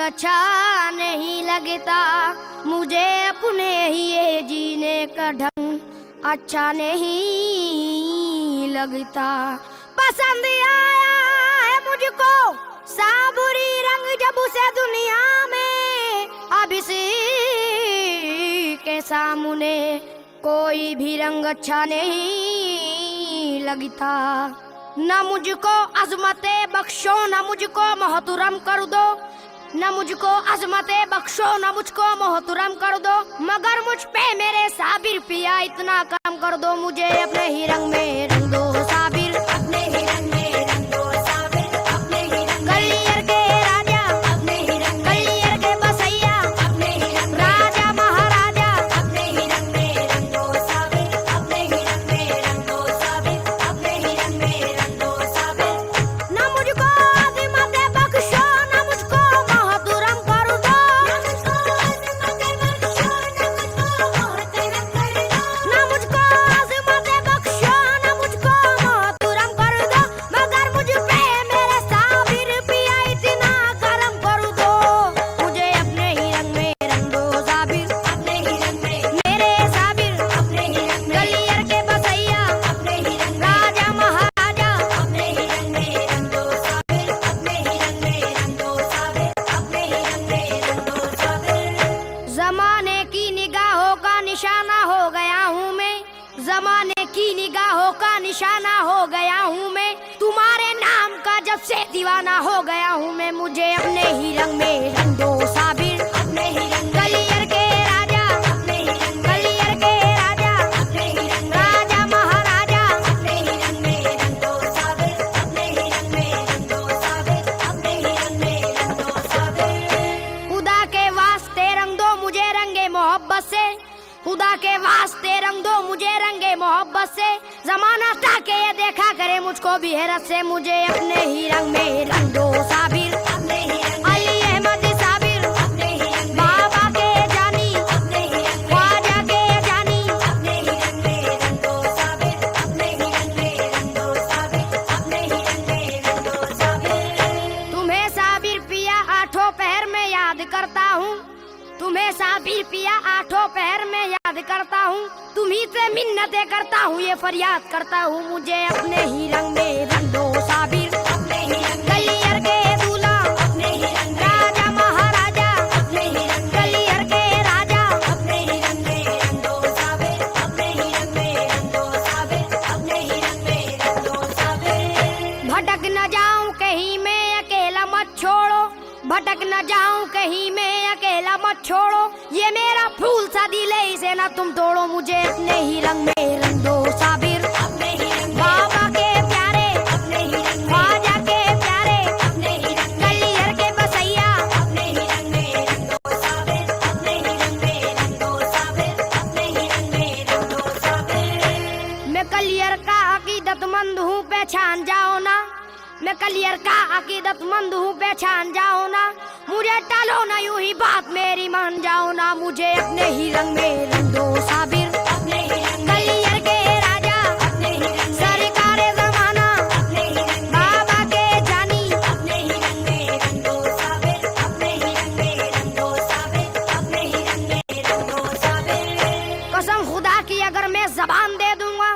अच्छा नहीं लगता, मुझे अपने ही ये जीने का ढंग अच्छा नहीं लगता। पसंद आया है मुझको साबुरी रंग जब उसे दुनिया में, अब इसी के सामने कोई भी रंग अच्छा नहीं लगता। न मुझको अजमते बख्शो, न मुझको मोहतरम कर दो, न मुझको अजमते बख्शो, न मुझको मोहतरम कर दो, मगर मुझ पे मेरे साबिर पिया इतना काम कर दो, मुझे अपने ही रंग में रंग दो साबिर, अपने ही रंग में रंग दो साबिर, अपने ही रंग। गलियर के राजा अपने ही रंग, गलियर के बसैया अपने ही रंग, राजा महाराजा अपने ही रंग में रंग दो साबिर, अपने ही रंग में रंग दो साबिर, अपने ही रंग में रंग दो साबिर। न मुझको अज़मतें बख्शो, न मुझको मोहतरम कर दो, न मुझको अज़मतें बख्शो, न मुझको मोहतरम कर दो, न मुझको अज़मतें बख्शो, न मुझको मोहतरम कर दो, मगर मुझ पे मेरे साबिर पिया इतना करम कर दो, मुझे अपने ही रंग में रंग दो साबिर, अपने ही रंग में मेरे साबिर, अपने ही रंग में। गलियर के बसैया अपने ही रंग, राजा महाराजा अपने ही रंग में रंग दो साबिर, अपने ही रंग में रंग दो साबिर, अपने ही रंग में रंग दो साबिर। जमाने की निगाहों का निशाना हो गया हूँ मैं, जमाने की निगाहों का निशाना हो गया हूँ मैं, तुम्हारे नाम का जब से दीवाना हो गया हूँ मैं, मुझे अपने ही रंग में रंग दो साबिर, अपने ही रंग। गलियर के राजा अपने ही रंग, गलियर के राजा अपने ही रंग, राजा महाराजा अपने ही रंग में रंग दो साबिर, अपने ही रंग में रंग दो साबिर, अपने ही रंग में रंग दो साबिर। खुदा के वास्ते रंग दो मुझे रंगे मोहब्बत से, खुदा के वास्ते रंग दो मुझे रंगे मोहब्बत से, जमाना ताके ये देखा करे मुझको भी हैरत से, मुझे अपने ही रंग में रंग दो साबिर, अपने ही रंग। अली अहमद साबिर अपने ही रंग, बाबा के जानी अपने ही रंग, ख्वाजा के जानी अपने ही रंग में रंग दो साबिर, अपने ही रंग में रंग दो साबिर, अपने ही रंग में रंग दो साबिर। तुम्हें साबिर पिया आठों पहर में याद करता हूँ, तुम्हें साबिर पिया आठों पहर में याद करता हूँ, तुम्ही से मिन्नतें करता हूँ, ये फरियाद करता हूँ, मुझे अपने ही रंग में रंग दो साबिर, अपने ही रंग। गलियर के दूल्हा अपने ही रंग, राजा महाराजा अपने ही रंग, गलियर के राजा अपने ही रंग में रंग दो साबिर, अपने ही रंग में रंग दो साबिर, अपने ही रंग में रंग दो साबिर। भटक न जाऊं कहीं मैं अकेला मत छोड़ो, भटक न जाऊं कहीं मैं अकेला मत छोड़ो, ये मेरा फूल सा दिल है इसे ना तुम तोड़ो, मुझे अपने ही रंग में रंग दो साबिर, अपने ही रंग। बाबा के प्यारे अपने ही रंग, ख्वाजा के प्यारे अपने ही रंग, गलियर के बसैया अपने ही रंग में रंग दो साबिर, अपने ही रंग में रंग दो साबिर, अपने ही रंग में रंग दो साबिर। मैं गलियर का अकीदतमंद हूँ पहचान जाओ ना, मैं कलियर का अकीदतमंद हूँ पहचान जाओ ना, मुझे टालो ना यूं ही बात मेरी मान जाओ ना, मुझे अपने ही रंग में रंग दो साबिर, अपने ही रंग। गलियर के राजा अपने ही रंग, सरकारे ज़माना अपने ही रंग, बाबा के जानी अपने ही रंग में रंग दो साबिर, अपने ही रंग में रंग दो साबिर, अपने ही रंग में रंग दो साबिर। कसम खुदा की अगर मैं जबान दे दूंगा,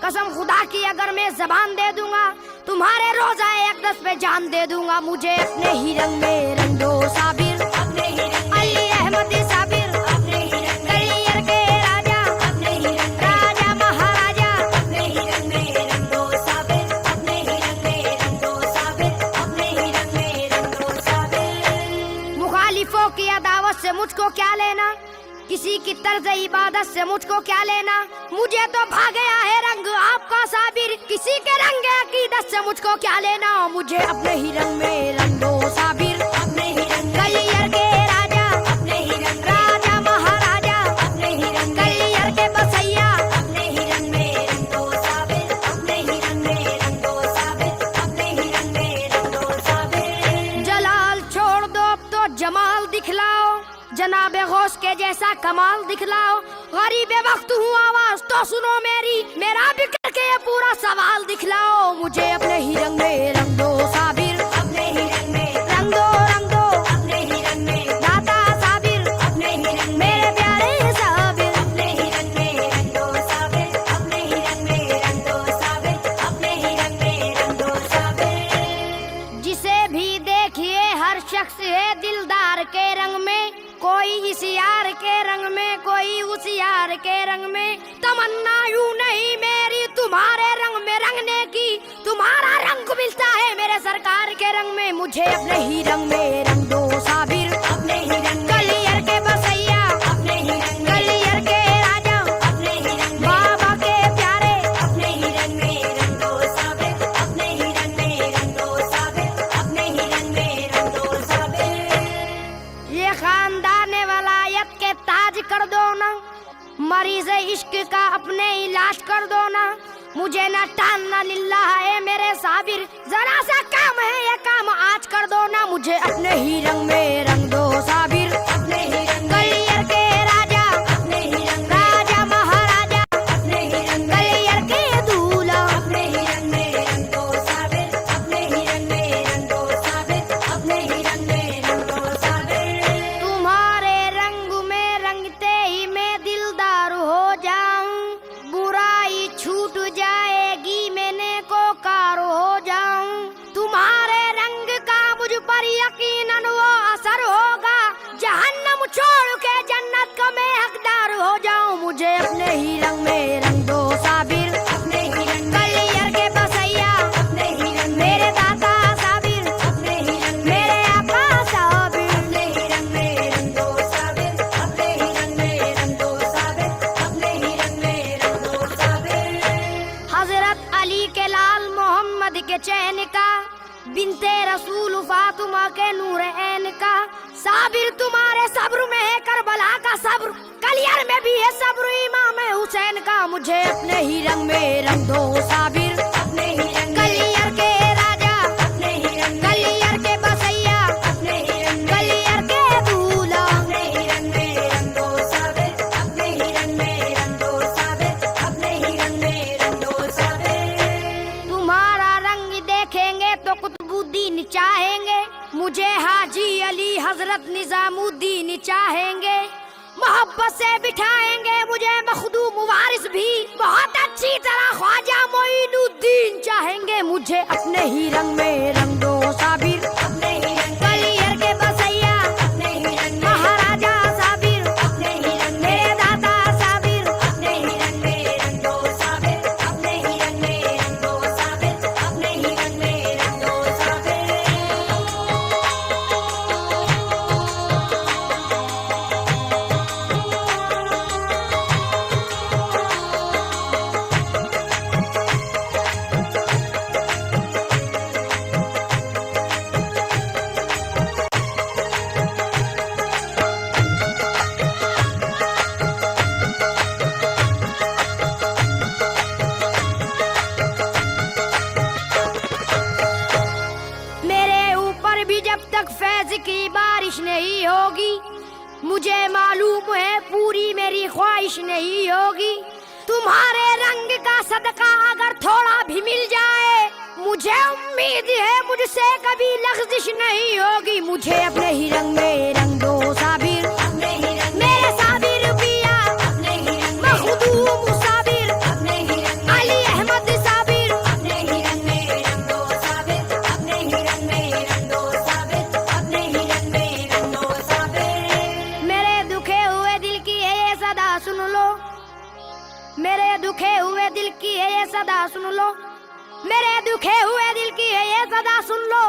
कसम खुदा की अगर मैं जबान दे दूंगा, तुम्हारे रोजा अक़दस पे जान दे दूंगा, मुझे अपने ही रंग में रंग दो साबिर, अपने ही रंग। अली अहमद साबिर अपने ही रंग, गलियर के राजा अपने ही रंग, राजा महाराजा अपने ही रंग में रंग दो साबिर, अपने ही रंग में रंग दो साबिर, अपने ही रंग में रंग दो साबिर। मुखालिफों की अदावत से मुझको क्या लेना, किसी की तर्ज इबादत से मुझको क्या लेना, मुझे तो भा गया है रंग आपका साबिर, किसी के रंग अकीदत से मुझको क्या लेना, मुझे अपने ही रंग में रंग दो साबिर, अपने ही रंग। गलियर के राजा अपने ही रंग, राजा महाराजा अपने ही रंग, गलियर के बसैया अपने ही रंग में रंग दो साबिर, अपने ही रंग में रंग दो साबिर, अपने ही रंग में रंग दो साबिर। जलाल छोड़ दो अब तो जमाल दिखलाओ, जनाबे गौस के जैसा कमाल दिखलाओ, गरीब वक्त हूँ आवाज तो सुनो मेरी, मेरा भी करके ये पूरा सवाल दिखलाओ, मुझे अपने ही रंग में रंग दो साबिर, अपने ही रंग में रंग दो अपने ही देखिए हर शख्स है दिलदार के रंग में, कोई इस यार के रंग में, कोई उस यार के रंग में। तमन्ना यूं नहीं मेरी तुम्हारे रंग में रंगने की, तुम्हारा रंग मिलता है मेरे सरकार के रंग में। मुझे अपने ही रंग में रंग दो साबिर, अपने ही रंग। गलियर के बसैया अपने ही रंग, गलियर के राजा अपने ही रंग, बाबा के प्यारे अपने ही रंग में रंग दो साबिर, अपने ही रंग में रंग दो साबिर, अपने ही रंग में रंग दो साबिर। ये खानदान वलायत के ताज कर दो ना, मरीज इश्क का अपने इलाज कर दो ना। मुझे ना टालना लिल्ला है मेरे साबिर, जरा सा काम है ये काम आज कर दो ना। मुझे अपने ही रंग में रंग दो साबिर, अपने ही रंग। गलियर के राजा अपने ही रंग, राजा महाराजा अपने ही रंग, गलियर के दूल्हा अपने ही रंग में रंग दो साबिर, अपने ही रंग में रंग दो साबिर, अपने ही रंग में रंग दो साबिर। तुम्हारे रंग में रंगते ही मैं दिलदार हो जाऊं, बुराई छूट जाएगी मैंने को कार हो जाऊं। तुम्हारे रंग का मुझ पर यकीनन वो असर होगा, जहन्नम छोड़ के जन्नत का मैं हकदार हो जाऊं। मुझे अपने ही रंग में रंग दो साबिर, अपने ही रंग। गलियर के बसैया अपने ही रंग, मेरे दाता साबिर अपने ही रंग, मेरे आका साबिर अपने ही रंग में रंग दो साबिर, अपने ही रंग में रंग दो साबिर, अपने ही रंग में रंग दो साबिर। हजरत अली के लाल मोहम्मद के चैन का, बिनते रसूल फातिमा के नूर ऐन का, साबिर तुम्हारे सब्र में है करबला का सब्र, गलियर में भी है सब्र इमाम हुसैन का। मुझे अपने ही रंग में रंग दो साबिर, अपने ही रंग। गलियर के राजा अपने ही रंग, गलियर के बसैया अपने ही रंग, गलियर के दूल्हा अपने ही रंग में रंग दो साबिर, अपने ही रंग में रंग दो साबिर, अपने ही रंग में रंग दो साबिर। तुम्हारा रंग देखेंगे तो कुतुबुद्दीन चाहेंगे, मुझे हाजी अली हजरत निजामुद्दीन चाहेंगे। मोहब्बत से बिठाएंगे मुझे मखदूम वारिस भी, बहुत अच्छी तरह ख्वाजा मोइनुद्दीन चाहेंगे। मुझे अपने ही रंग में रंग दो साबिर, अपने ही रंग। गलियर के बसैया अपने ही रंग, महाराजा साबिर अपने ही रंग, मेरे दादा साबिर अपने ही रंग में रंग दो साबिर, अपने ही रंग में रंग दो साबिर, अपने ही रंग में रंग दो साबिर। की बारिश नहीं होगी, मुझे मालूम है पूरी मेरी ख्वाहिश नहीं होगी। तुम्हारे रंग का सदका अगर थोड़ा भी मिल जाए, मुझे उम्मीद है मुझसे कभी लग़्ज़िश नहीं होगी। मुझे अपने ही रंग में रंग दो साबिर, अपने ही रंग। मेरे साबिर पिया अपने ही रंग, मखदूम साबिर अपने ही रंग, अली अहमद साबिर अपने ही रंग में रंग दो साबिर, अपने ही रंग में रंग दो साबिर, अपने ही रंग में रंग दो साबिर। मेरे दुखे हुए दिल की है ये सदा सुन लो, मेरे दुखे हुए दिल की है ये सदा सुन लो, मेरे दुखे हुए दिल की है ये सदा सुन लो।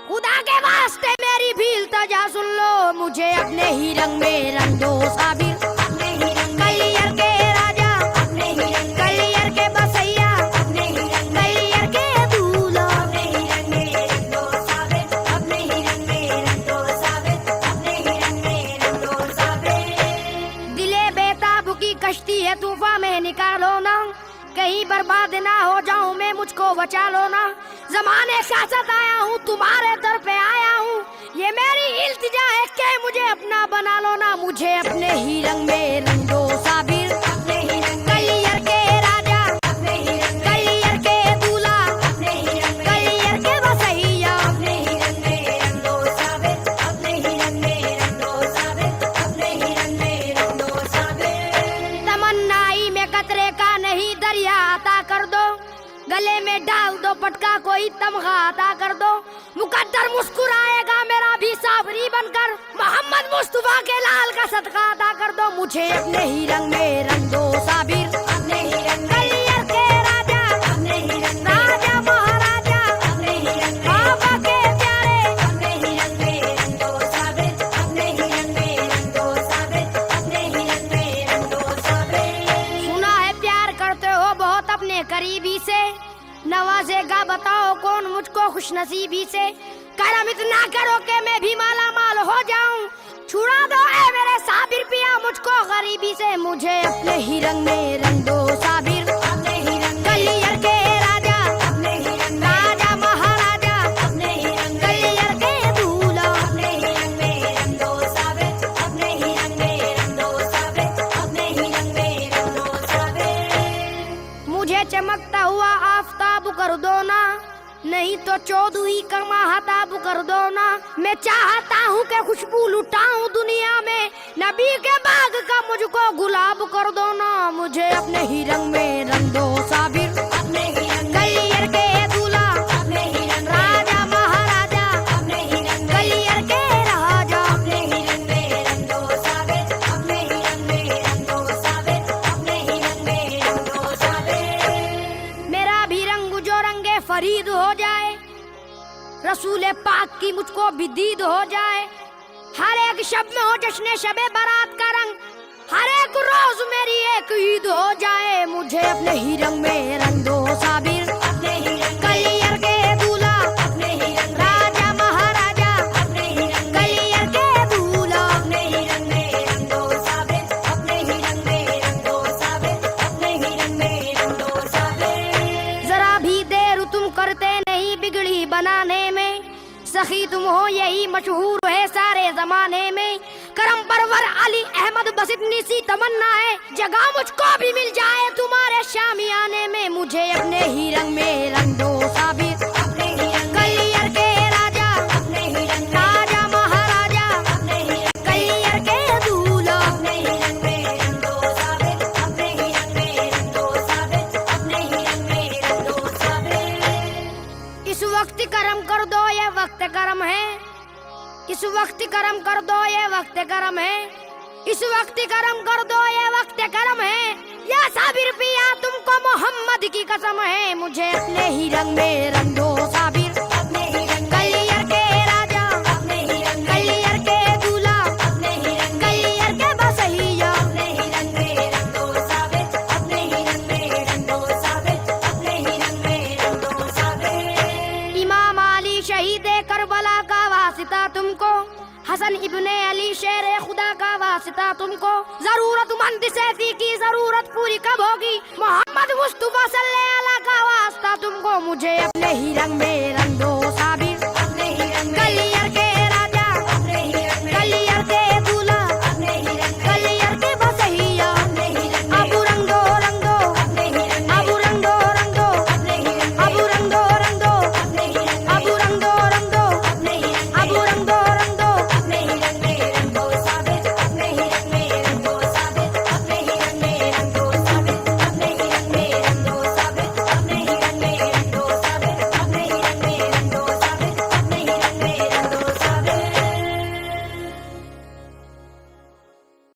खुदा के वास्ते मेरी भी इल्तिजा सुन लो। मुझे अपने ही रंग में रंग दो साबिर, अपने ही रंग। गलियर के राजा अपने ही रंग, गलियर के बसैया अपने ही रंग, गलियर के दूल्हा अपने ही रंग में रंग दो साबिर, अपने ही रंग में रंग दो साबिर, अपने ही रंग में रंग दो साबिर। दिले बेताब की कश्ती है तूफान में निकालो ना, कहीं बर्बाद ना हो जाऊं मैं, मुझको बचा लो ना। ज़माने का साथ आया हूँ, तुम्हारे दर पे आया हूँ, ये मेरी इल्तिजा है कि मुझे अपना बना लो ना। मुझे अपने ही रंग में रंग दो साबिर, अपने ही रंग। गलियर के राजा अपने ही रंग, गलियर के दूल्हा अपने ही रंग, गलियर के बसैया अपने ही रंग में रंग दो साबिर, अपने ही रंग में रंग दो साबिर, अपने ही रंग में रंग दो साबिर। तमन्नाई में कतरे का नहीं दरिया अता कर दो, गले में डाल दो पटका कोई तमगा अता कर दो। मुकद्दर मुस्कुरा मुझे अपने ही रंग में रंग दो साबिर, अपने ही रंग में, कलियर के राजा, अपने ही रंग में, राजा महाराजा, अपने ही रंग में, बाबा के प्यारे, अपने ही रंग में रंग दो साबिर, अपने ही रंग में रंग दो साबिर, अपने ही रंग में रंग दो साबिर। सुना है प्यार करते हो बहुत अपने करीबी से, नवाजेगा बताओ कौन मुझको खुशनसीबी से, करम इतना करो कि मैं भी माला माल हो जाऊं, छुड़ा दो ए मेरे साबिर पिया मुझको गरीबी से, मुझे अपने ही रंग में रंग दो साबिर, अपने ही रंग में, कलियर के राजा, अपने ही रंग में, राजा महाराजा, अपने ही रंग में, कलियर के दूल्हा, अपने ही रंग में रंग दो साबिर, अपने ही रंग में रंग दो साबिर, अपने ही रंग में रंग दो साबिर। मुझे चमकता हुआ आफताब कर दो ना, नहीं तो चौदही का महताब कर दो ना, मैं चाहता हूँ कि खुशबू लुटाऊं दुनिया में, नबी के बाग का मुझको गुलाब कर दो ना, मुझे अपने ही रंग में रंग दो साबिर, अपने ही रंग में, कलियर के दूल्हा, अपने ही रंग में, राजा महाराजा, अपने ही रंग में, कलियर के राजा, अपने ही रंग में रंग दो साबिर, अपने ही रंग में रंग दो साबिर, अपने ही रंग में रंग दो साबिर। मेरा भी रंग जो रंगे फरीद हो जाए, रसूल पाक की मुझको भी दीद हो जाए, हर एक शब में हो जश्न शबे बारात का रंग, हर एक रोज मेरी एक ईद हो जाए, मुझे अपने ही रंग में रंग दो साबिर, अपने ही रंग में, कलियर के दूल्हा, अपने ही रंग में, राजा महाराजा, अपने ही रंग में, कलियर के दूल्हा, अपने ही रंग में रंग दो साबिर, अपने ही रंग में रंग दो साबिर, अपने ही रंग में रंग दो साबिर। जरा भी देर तुम करते नहीं बिगड़ी बनाने में, सखी तुम हो यही मशहूर है सारे जमाने में, करम परवर अली अहमद बस इतनी सी तमन्ना है, जगह मुझको भी मिल जाए तुम्हारे शामियाने में, मुझे अपने ही रंग में रंग दो साबिर, अपने ही रंग में, कलियर के राजा, अपने ही रंग में, राजा महाराजा, अपने ही रंग में, कलियर के दूल्हा, अपने ही रंग में रंग दो साबिर, अपने ही रंग में रंग दो साबिर, अपने ही रंग में रंग दो साबिर। इस वक्त करम कर दो ये वक्त करम है, इस वक्त करम कर दो ये वक्त करम है, इस वक्त करम कर दो ये वक्त करम है, या साबिर पिया तुमको मोहम्मद की कसम है, मुझे अपने ही रंग में रंग दो साबिर, अपने ही रंग में, कलियर के राजा, अपने ही रंग में, कलियर के दूल्हा, अपने ही रंग में, कलियर के बसैया, अपने ही रंग में रंग दो साबिर, अपने ही रंग में रंग दो साबिर, अपने ही रंग में रंग दो साबिर। इमाम अली शहीद करबला का वास्ता तुमको, हसन इब्ने अली शेर खुदा का वास्ता तुमको, जरूरतमंद सैफी की जरूरत पूरी कब होगी, मोहम्मद मुस्तफा सल्लल्लाहु अलैहि का वास्ता तुमको, मुझे अपने ही रंग में